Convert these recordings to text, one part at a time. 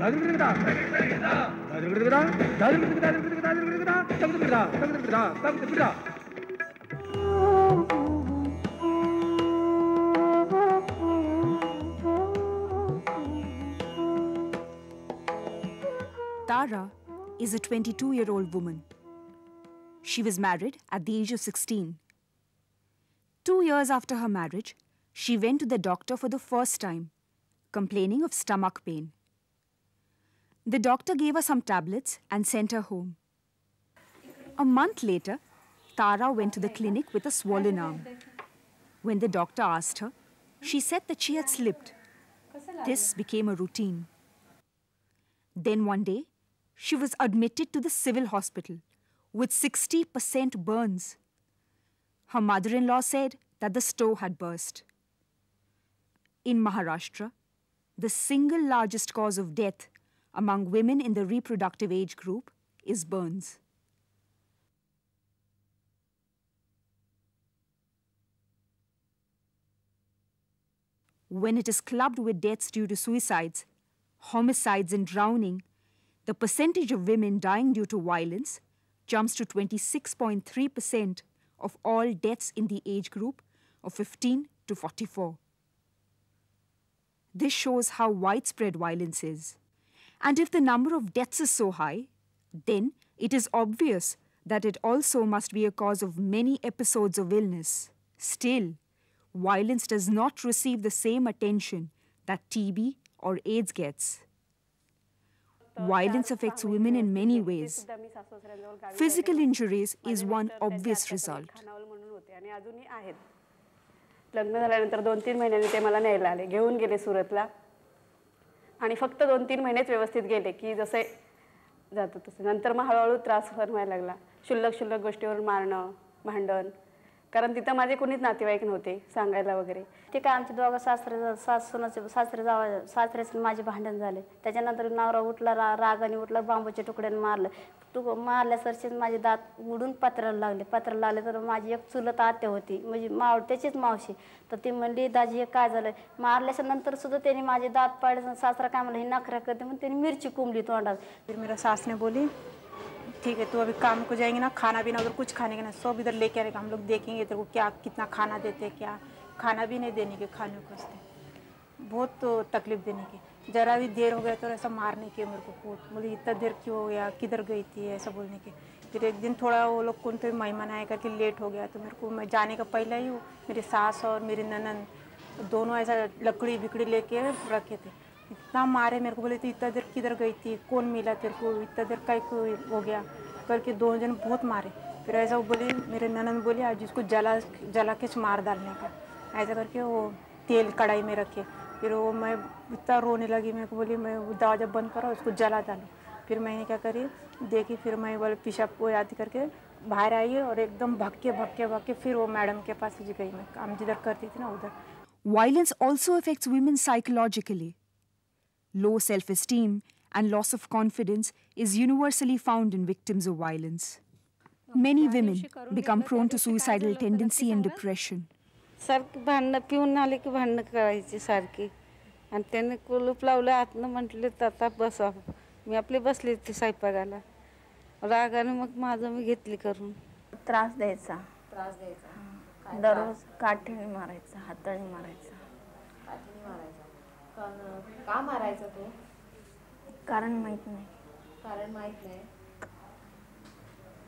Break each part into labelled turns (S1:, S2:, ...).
S1: Tara is a 22-year-old woman. She was married at the age of 16. 2 years after her marriage, she went to the doctor for the first time, complaining of stomach pain. The doctor gave her some tablets and sent her home. A month later, Tara went to the clinic with a swollen arm. When the doctor asked her, she said that she had slipped. This became a routine. Then one day, she was admitted to the civil hospital with 60% burns. Her mother-in-law said that the stove had burst. In Maharashtra, the single largest cause of death among women in the reproductive age group is burns. When it is clubbed with deaths due to suicides, homicides and drowning, the percentage of women dying due to violence jumps to 26.3% of all deaths in the age group of 15 to 44. This shows how widespread violence is. And if the number of deaths is so high, then it is obvious that it also must be a cause of many episodes of illness. Still, violence does not receive the same attention that TB or AIDS gets. Violence affects women in many ways. Physical injuries is one obvious result.
S2: लग्न झाल्यानंतर 2-3 महिन्यांनी ते मला न्यायला आले, घेऊन गेले सुरतला आणि फक्त 2-3 महिनेच व्यवस्थित गेले की जसे जातो तसे. नंतर मग हळूहळू त्रास व्हायला लागला. क्षुल्लक गोष्टीवर मारणं, भांडण, कारण तिथं माझे कोणीच नातेवाईक नव्हते सांगायला वगैरे.
S3: ते काय आमचे दोघं सासऱ्याचे माझे भांडण झाले. त्याच्यानंतर नवरा उठला, रागाने उठला, बांबूच्या तुकड्याने मारलं. तू मारल्यासारखेच माझे दात उडून पत्राला लागले. तर माझी एक चुलत आत्या होती, म्हणजे त्याचीच मावशी. तर ती म्हणली, दाजी हे काय झालं? मारल्याच्या नंतर सुद्धा त्यांनी माझे दात पाडले. सासरा काय म्हणलं, हे नखरा करते म्हणून त्यांनी मिरची कुंबली तोंडात.
S4: फिर मेरा सास ने बोली, ठीक है, तो अभी काम को जाएंगे ना, खाना पीना उधर कुछ खाने का ना, सब इधर लेके आएगा, हम लोग देखेंगे तेरे को क्या कितना खाना देते, क्या खाना भी नहीं देने के, खाने को उसने बहुत तो तकलीफ देने की. जरा भी देर हो गया तो ऐसा मारने के मेरे को, बोले इतना देर क्यों हो गया, किधर गई थी, ऐसा बोलने के. फिर एक दिन थोड़ा वो लोग कौन तो मेहमान आया करके लेट हो गया, तो मेरे को मैं जाने का पहले ही मेरी सास और मेरी ननद दोनों ऐसा लकड़ी बिकड़ी लेके रखे थे. इतना मारे मेरे को, बोले तो इतना देर किधर गई थी, कौन मिला तेरे को, इतना देर काय को हो गया करके दोनों जन बहुत मारे. फिर ऐसा वो बोले, मेरे ननद बोले आज इसको जला के मार डालने का, ऐसा करके वो तेल कढ़ाई में रखे. फिर वो मैं इतना रोने लगी, मेरे को बोली मैं दरवाजा बंद करो, उसको जला डालो. फिर मैंने क्या करी, देखी, फिर मैं बोले पेशाब को याद करके बाहर आई और एकदम भाग के फिर वो मैडम के पास गई. मैं काम जिधर करती थी ना उधर.
S1: Violence also affects women psychologically. Low self-esteem and loss of confidence is universally found in victims of violence. Many women become prone to suicidal tendency and depression.
S5: सारखी भांडणं पिऊन आले की भांडणं करायची सारखी. आणि त्याने कुलूप लावलं आतनं, म्हटले आता बसा. मी आपली बसली ती स्वयंपाकाला, रागाने मग माझं मी घेतली करून.
S3: त्रास द्यायचा, दररोज काठीने मारायचा, हाताने मारायचा.
S6: का मारायचा तो?
S3: कारण माहित नाही.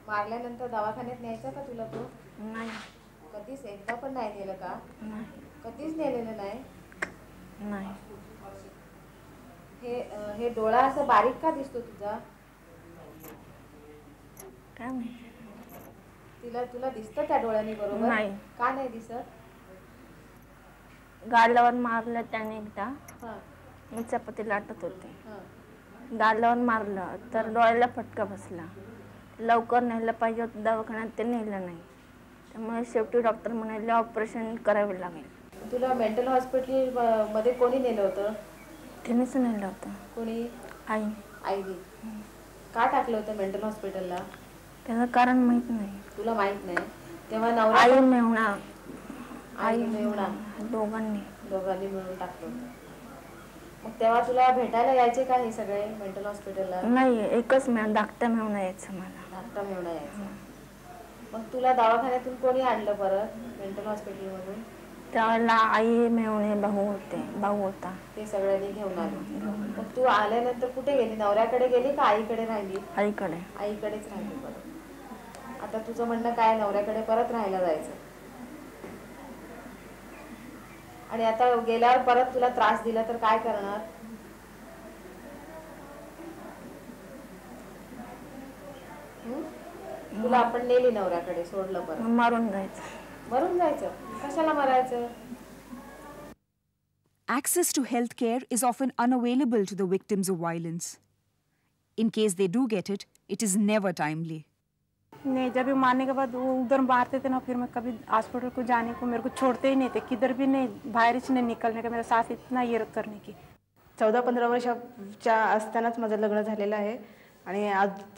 S6: मारल्यानंतर दवाखान्यात न्यायचा का तुला तो?
S3: नाही.
S6: कधीच एकदा पण नाही नेलं का?
S3: नाही.
S6: कधीच नेलेलं नाही?
S3: नाही.
S6: हे डोळा असा बारीक का दिसतो तुझा?
S3: काय माहिती.
S6: तुला दिसतं त्या डोळ्याने बरोबर?
S3: नाही.
S6: का नाही दिसत?
S3: गालावर मारलं त्याने एकदा. मी चपाती लाटत होते, गालावर मारलं तर डोळ्याला फटका बसला. लवकर नेलं पाहिजे होतं दवाखान्यात, ते नेलं नाही. त्यामुळे शेवटी डॉक्टर म्हणाले ऑपरेशन करावे लागेल.
S6: तुला मेंटल हॉस्पिटल मध्ये कोणी नेलं होतं?
S3: त्यांनीच नेलं होतं.
S6: कोणी?
S3: आईने.
S6: का टाकलं होतं मेंटल हॉस्पिटलला?
S3: त्याचं कारण माहित नाही.
S6: तुला माहित नाही? तेव्हा नवरा
S3: आई मेहुणा
S6: आई मेहुणा
S3: दोघांनी
S6: मिळून टाकलं. मग तेव्हा तुला भेटायला यायचे का हे सगळे मेंटल हॉस्पिटलला?
S3: नाही, एकच धाकटा मिळून यायचं मला.
S6: धाकटा मिळून यायचं. मग तुला दवाखान्यातून कोणी आणलं परत मेंटल हॉस्पिटलमधून?
S3: त्यावेळेला आई मेवणे भाऊ होता.
S6: ते सगळ्यांनी घेऊन आले. मग तू आल्यानंतर कुठे गेली? नवऱ्याकडे गेली का आईकडे राहिली?
S3: आईकडे.
S6: आईकडेच राहिली परत. आता तुझं म्हणणं काय, नवऱ्याकडे परत राहायला जायचं? आणि आता गेल्यावर परत तुला त्रास दिला तर काय करणार? तुला आपण नेली नवऱ्याकडे, सोडलं परत,
S3: मारून जायचं.
S6: मरून जायचं? कशाला मरायचं?
S1: Access to health care is often unavailable to the victims of violence. In case they do get it, it is never timely.
S4: नहीं, जब भी मारने के बाद वो उधर मारते थे ना, फिर मैं कभी हॉस्पिटल को जाने को मेरे को छोड़ते ही नहीं थे, किधर भी नहीं, बाहर से नहीं निकलने का, मेरा साथ इतना ये करने की.
S2: 14-15 वर्षाच्या असतानाच माझं लग्न झालेलं आहे आणि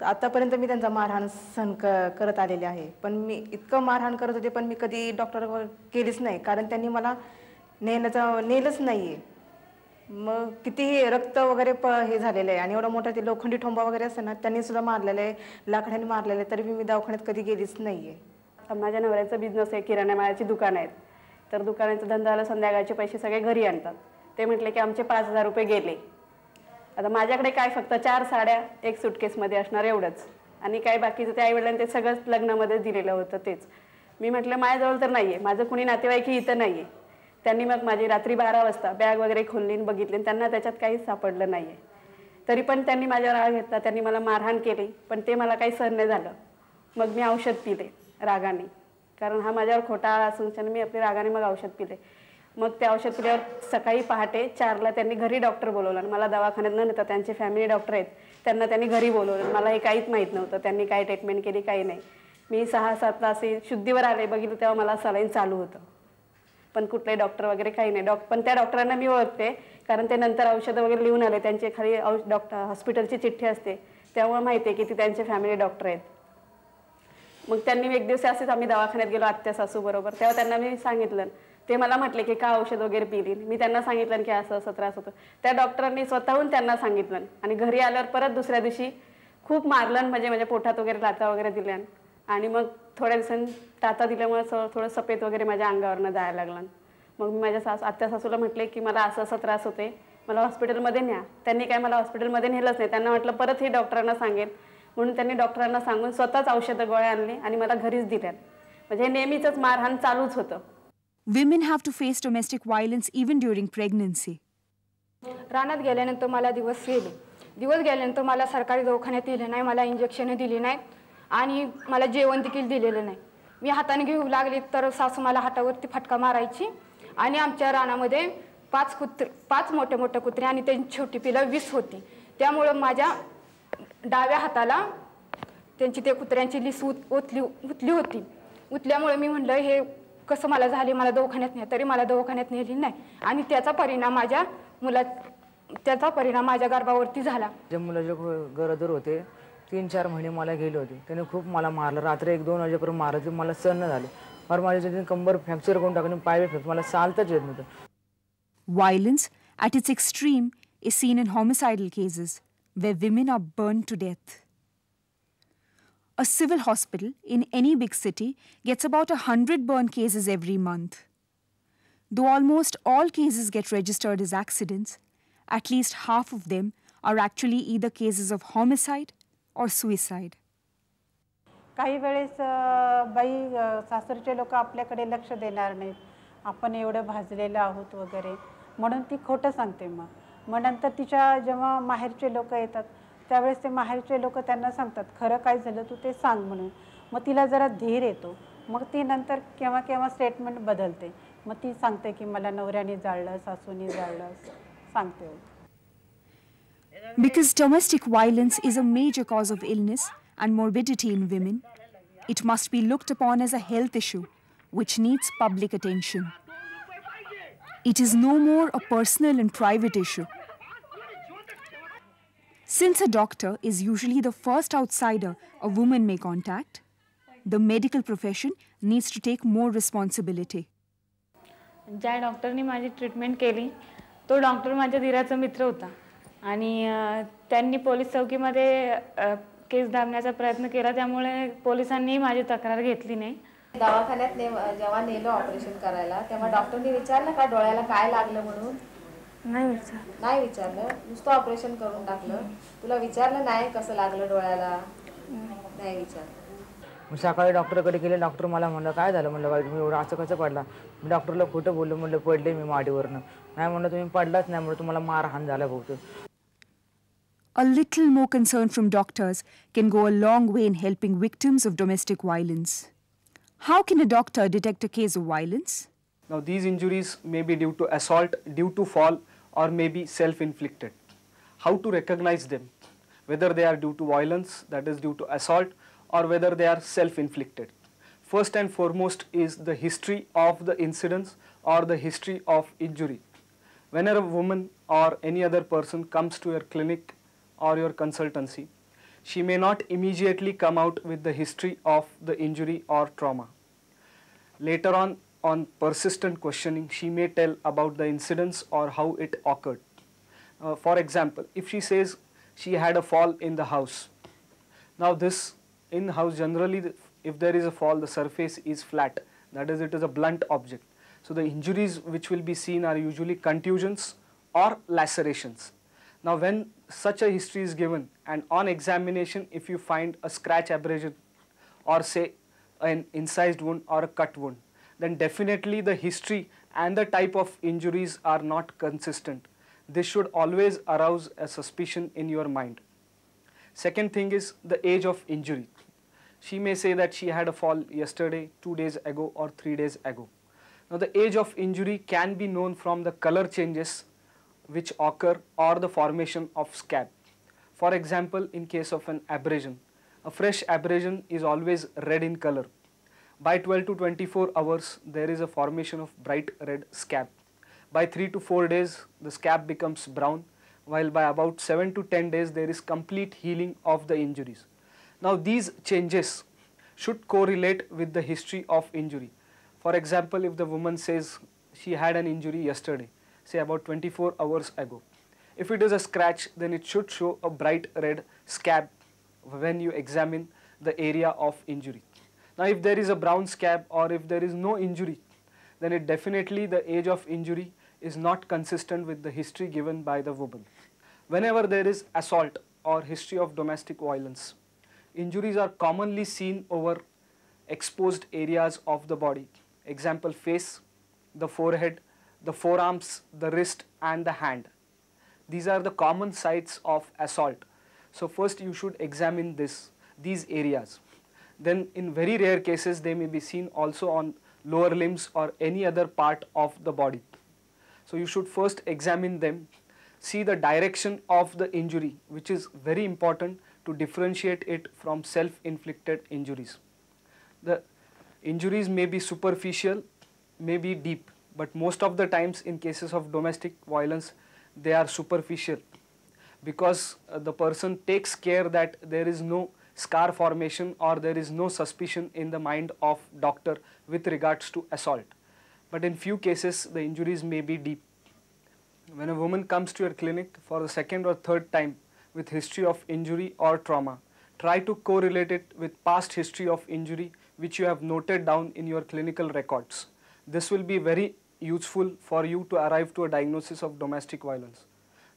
S2: आतापर्यंत मी त्यांचा मारहाण सहन करत आलेले आहे. पण मी इतकं मारहाण करत होते पण मी कधी डॉक्टरवर केलीच नाही, कारण त्यांनी मला नेलंच नाही आहे. मग कितीही रक्त वगैरे हे झालेलं आहे आणि एवढा मोठा ते लोखंडी ठोंबा वगैरे असतं ना, त्यांनी सुद्धा मारलेलं आहे, लाकडाने मारलेलं आहे, तरी मी दवाखान्यात कधी गेलीच नाही आहे. माझ्या नवऱ्याचा बिझनेस आहे, किराणा मालाची दुकान आहेत. तर दुकानाचा धंदाला संध्याकाळचे पैसे सगळे घरी आणतात. ते म्हटले की आमचे 5,000 रुपये गेले. आता माझ्याकडे काय फक्त 4 साड्या एक सुटकेसमध्ये असणार एवढंच, आणि काय बाकीचं ते आईवडिलांनी ते सगळंच लग्नामध्ये दिलेलं होतं तेच. मी म्हटलं माझ्याजवळ तर नाही आहे, माझं कुणी नातेवाईकही इथं नाही आहे. त्यांनी मग माझी रात्री 12 वाजता बॅग वगैरे खोलली आणि बघितली, त्यांना त्याच्यात काहीच सापडलं नाही आहे. तरी पण त्यांनी माझ्यावर राग घेतला, त्यांनी मला मारहाण केली, पण ते मला काही सहन नाही झालं. मग मी औषध पिले रागाने, कारण हा माझ्यावर खोटा असून मी आपले रागाने मग औषध पिले. मग ते औषध पिल्यावर सकाळी पहाटे 4ला त्यांनी घरी डॉक्टर बोलवलं आणि मला दवाखान्यात न नेता, त्यांचे फॅमिली डॉक्टर आहेत त्यांना त्यांनी घरी बोलवलं. मला हे काहीच माहीत नव्हतं, त्यांनी काय ट्रीटमेंट केली काही नाही. मी 6-7 असे शुद्धीवर आले, बघितलं तेव्हा मला सलाईन चालू होतं, पण कुठले डॉक्टर वगैरे काही नाही. पण त्या डॉक्टरांना मी ओळखते, कारण ते नंतर औषधं वगैरे लिहून आले, त्यांची खाली डॉक्टर हॉस्पिटलची चिठ्ठी असते, त्यामुळे माहिती आहे की ती त्यांचे फॅमिली डॉक्टर आहेत. मग त्यांनी एक दिवस असेच आम्ही दवाखान्यात गेलो आत्या सासू बरोबर, तेव्हा त्यांना मी सांगितलं. ते मला म्हटले की का औषध वगैरे पिली. मी त्यांना सांगितलं की असं असं त्रास होतो. त्या डॉक्टरांनी स्वतःहून त्यांना सांगितलं आणि घरी आल्यावर परत दुसऱ्या दिवशी खूप मारलं, म्हणजे माझ्या पोटात वगैरे लाथा वगैरे दिल्या. आणि मग थोड्या दिवसांनी टाता दिल्यामुळे थोडं सफेद वगैरे माझ्या अंगावरनं जायला लागला. मग मी माझ्या आत्या सासूला म्हटले की मला असं असं त्रास होते, मला हॉस्पिटलमध्ये न्या. त्यांनी काय मला हॉस्पिटलमध्ये नेलंच नाही. त्यांना म्हटलं परत हे डॉक्टरांना सांगेल, म्हणून त्यांनी डॉक्टरांना सांगून स्वतःच औषधं गोळ्या आणली आणि मला घरीच दिल्या. म्हणजे हे नेहमीचंच मारहाण चालूच होतं.
S1: Women have to face domestic violence even during pregnancy.
S7: रानात गेल्यानंतर मला दिवस गेल्यानंतर मला सरकारी दवाखान्यात दिले नाही, मला इंजेक्शन दिली नाहीत आणि मला जेवण देखील दिलेलं नाही. मी हाताने घेऊ लागले तर सासू मला हातावरती फटका मारायची आणि आमच्या रानामध्ये 5 मोठे मोठे कुत्रे आणि त्यांची छोटी पिलं 20 होती. त्यामुळं माझ्या डाव्या हाताला त्यांची ते कुत्र्यांची लिस उतली होती. उतल्यामुळे मी म्हणलं हे कसं मला झाले, मला दवाखान्यात नाही, तरी मला दवाखान्यात नेली नाही आणि त्याचा परिणाम माझ्या गर्भावरती झाला.
S8: जे मुलाचे गरोदर होते 3-4 महिने मला गेले होते, त्याने खूप मला मारलं. रात्री 1-2 वाजेपर्यंत मारायचे, मला सहन नाही झाले. फार माझ्या कंबर फ्रॅक्चर करून टाकून पाय फ्रॅक्चर, मला चालताच येत नव्हतं.
S1: Violence at its extreme is seen in homicidal cases where women are burned to death. A civil hospital in any big city gets about 100 burn cases every month. Though almost all cases get registered as accidents, at least half of them are actually either cases of homicide or suicide.
S4: काही वेळेस by सासरचे लोक आपल्याकडे लक्ष देणार नाहीत, आपण एवढं भाजलेलं आहोत वगैरे, म्हणून ती खोटं सांगते. मग नंतर तिच्या जेव्हा माहेरचे लोक येतात त्यावेळेस ते माहेरचे लोक त्यांना सांगतात खरं काय झालं तू ते सांग म्हणून. मग तिला जरा धीर येतो, मग ती नंतर केव्हा केव्हा स्टेटमेंट बदलते. मग ती सांगते की मला नवऱ्याने जाळलं, सासूने जाळलं, सांगते.
S1: Because domestic violence is a major cause of illness and morbidity in women, it must be looked upon as a health issue which needs public attention. It is no more a personal and private issue. Since a doctor is usually the first outsider a woman may contact, the medical profession needs to take more responsibility.
S9: ज्या डॉक्टरनी माझी treatment केली तो doctor माझ्या धीराचा मित्र होता आणि त्यांनी police चौकीमध्ये case दाबण्याचा प्रयत्न केला, त्यामुळे पोलिसांनी माझी तक्रार घेतली नाही.
S6: दवाखान्यात जेव्हा नेलं ऑपरेशन करायला तेव्हा डॉक्टरने विचारलं का डोळ्याला काय लागलं म्हणून? नाही विचारलं, नुसतं ऑपरेशन करून टाकलं. तुला विचारलं नाही कसं लागलं डोळ्याला? नाही विचारलं.
S8: मग सकाळी डॉक्टरकडे गेले. डॉक्टर मला म्हणलं काय झालं, म्हणलं वाईट मी एवढं असं कसं पडला. मी डॉक्टरला खोटं बोललो, म्हणलं पडले मी माडीवरनं. नाही म्हणलं तुम्ही पडलाच नाही, म्हणलं तुम्हाला मारहाण झाला बहुतेक.
S1: A little more concern from doctors can go a long way in helping victims of domestic violence. How can a doctor detect a case of violence?
S10: Now these injuries may be due to assault, due to fall, or may be self-inflicted. How to recognize them? Whether they are due to violence, that is due to assault, or whether they are self-inflicted. First and foremost is the history of the incidents or the history of injury. Whenever a woman or any other person comes to your clinic or your consultancy, she may not immediately come out with the history of the injury or trauma. Later on persistent questioning, she may tell about the incidents or how it occurred. For example, if she says she had a fall in the house. Now this in the house generally, if there is a fall, the surface is flat, that is, it is a blunt object. So the injuries which will be seen are usually contusions or lacerations. Now when such a history is given and on examination if you find a scratch abrasion or say an incised wound or a cut wound, then definitely the history and the type of injuries are not consistent. This should always arouse a suspicion in your mind. Second thing is the age of injury. She may say that she had a fall yesterday, 2 days ago or 3 days ago. Now the age of injury can be known from the color changes which occur or the formation of scab. For example, in case of an abrasion, a fresh abrasion is always red in color. By 12 to 24 hours, there is a formation of bright red scab. By 3 to 4 days, the scab becomes brown, while by about 7 to 10 days, there is complete healing of the injuries. Now these changes should correlate with the history of injury. For example, if the woman says she had an injury yesterday, say about 24 hours ago. If it is a scratch, then it should show a bright red scab when you examine the area of injury. Now if there is a brown scab or if there is no injury, then it definitely the age of injury is not consistent with the history given by the woman. Whenever there is assault or history of domestic violence, injuries are commonly seen over exposed areas of the body. Example, face, the forehead, the forearms, the wrist and the hand. These are the common sites of assault. So first you should examine these areas. Then in very rare cases they may be seen also on lower limbs or any other part of the body. So you should first examine them, see the direction of the injury, which is very important to differentiate it from self-inflicted injuries. The injuries may be superficial, may be deep, but most of the times in cases of domestic violence they are superficial because the person takes care that there is no scar formation or there is no suspicion in the mind of doctor with regards to assault. But in few cases the injuries may be deep. When a woman comes to your clinic for the second or third time with history of injury or trauma, try to correlate it with past history of injury which you have noted down in your clinical records. This will be very useful for you to arrive to a diagnosis of domestic violence.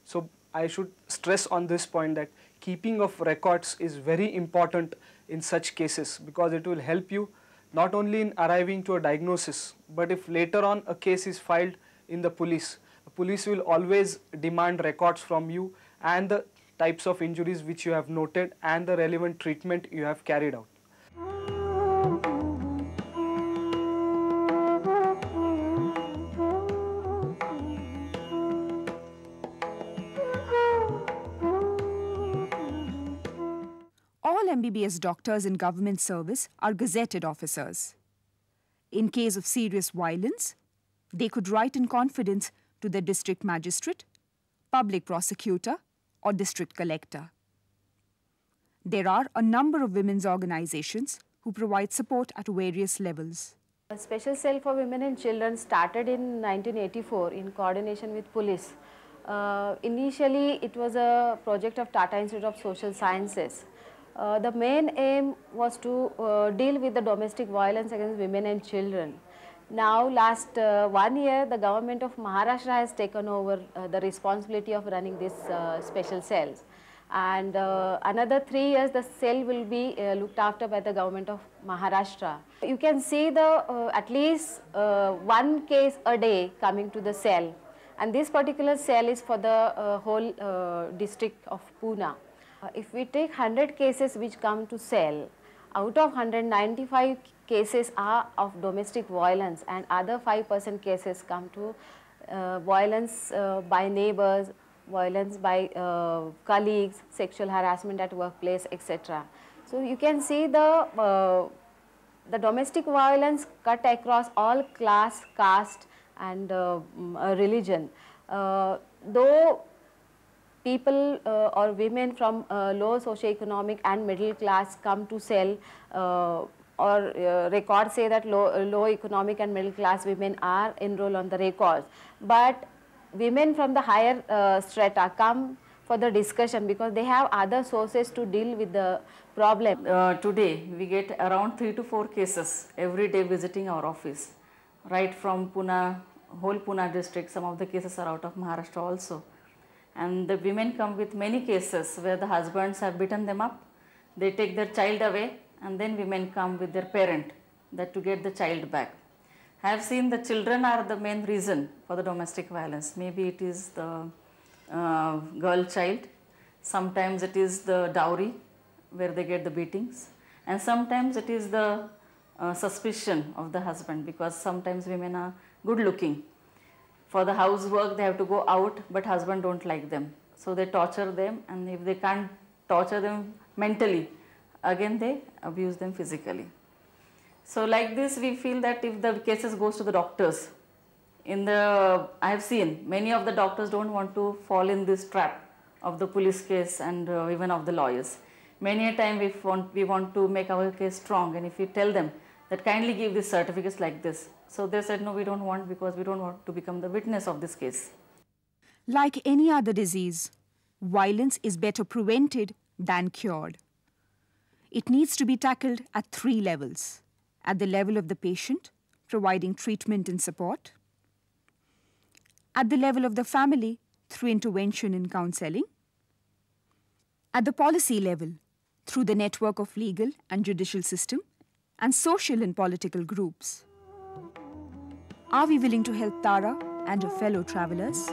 S10: So I should stress on this point that keeping of records is very important in such cases because it will help you not only in arriving to a diagnosis, but if later on a case is filed in the police will always demand records from you and the types of injuries which you have noted and the relevant treatment you have carried out.
S1: All MBBS doctors in government service are gazetted officers. In case of serious violence, they could write in confidence to the district magistrate, public prosecutor, or district collector. There are a number of women's organizations who provide support at various levels.
S11: A special cell for women and children started in 1984 in coordination with police. Initially, it was a project of Tata Institute of Social Sciences. The main aim was to deal with the domestic violence against women and children. Now, last 1 year, the government of Maharashtra has taken over the responsibility of running these special cells. And another 3 years, the cell will be looked after by the government of Maharashtra. You can see the at least one case a day coming to the cell. And this particular cell is for the whole district of Pune. If we take 100 cases which come to cell, out of 195 cases are of domestic violence, and other 5% cases come to violence by neighbors, violence by colleagues, sexual harassment at workplace, etc. So you can see the domestic violence cut across all class, caste and religion. Though people or women from low socioeconomic and middle class come to cell, or records say that low economic and middle class women are enrolled on the records, but women from the higher strata come for the discussion because they have other sources to deal with the problem.
S12: Today we get around 3 to 4 cases every day visiting our office, right from Pune, whole Pune district. Some of the cases are out of Maharashtra also. And the women come with many cases where the husbands have beaten them up, they take their child away, and then women come with their parent that to get the child back. I have seen the children are the main reason for the domestic violence. Maybe it is the girl child, sometimes it is the dowry where they get the beatings, and sometimes it is the suspicion of the husband, because sometimes women are good looking. For the housework they have to go out, but husband don't like them. So they torture them, and if they can't torture them mentally, again they abuse them physically. So like this we feel that if the cases goes to the doctors, I have seen many of the doctors don't want to fall in this trap of the police case and even of the lawyers. Many a time we want to make our case strong, and if we tell them that kindly give these certificates like this, so they said no, we don't want, because we don't want to become the witness of this case.
S1: Like any other disease, violence is better prevented than cured. It needs to be tackled at 3 levels. At the level of the patient, providing treatment and support. At the level of the family, through intervention and counseling. At the policy level, through the network of legal and judicial system, and social and political groups. Are we willing to help Tara and her fellow travelers?